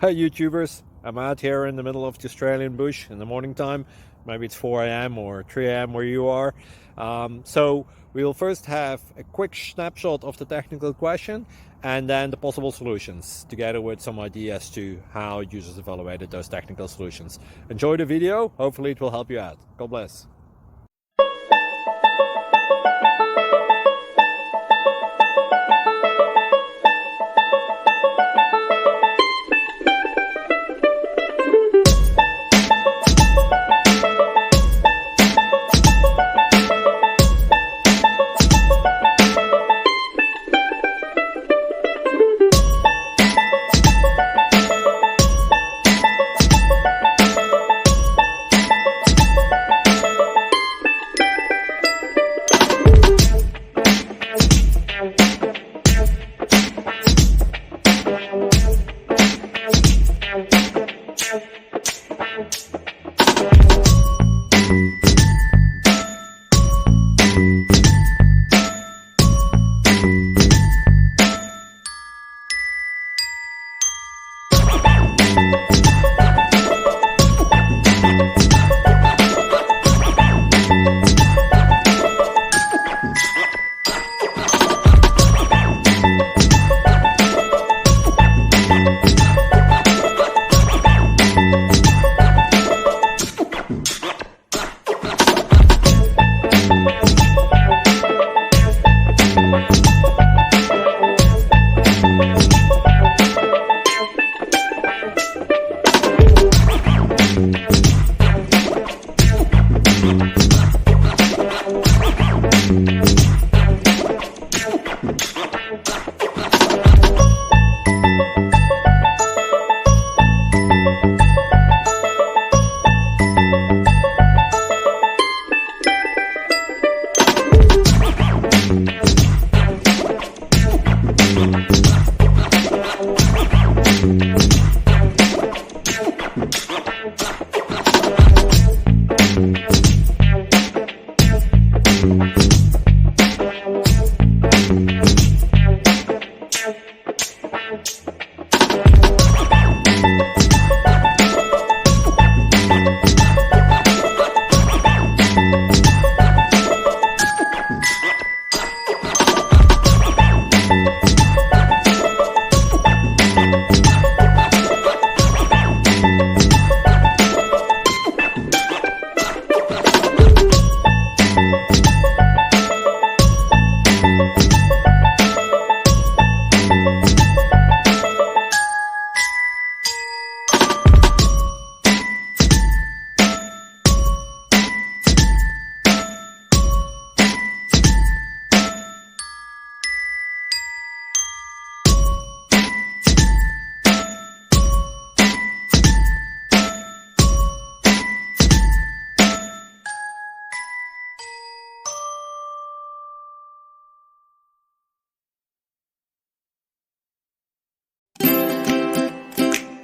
Hey YouTubers, I'm out here in the middle of the Australian bush in the morning time. Maybe it's 4 a.m. or 3 a.m. where you are. So we'll first have a quick snapshot of the technical question and then the possible solutions, together with some ideas to how users evaluated those technical solutions. Enjoy the video, hopefully it will help you out. God bless.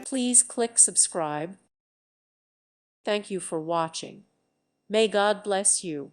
Please click subscribe. Thank you for watching. May God bless you.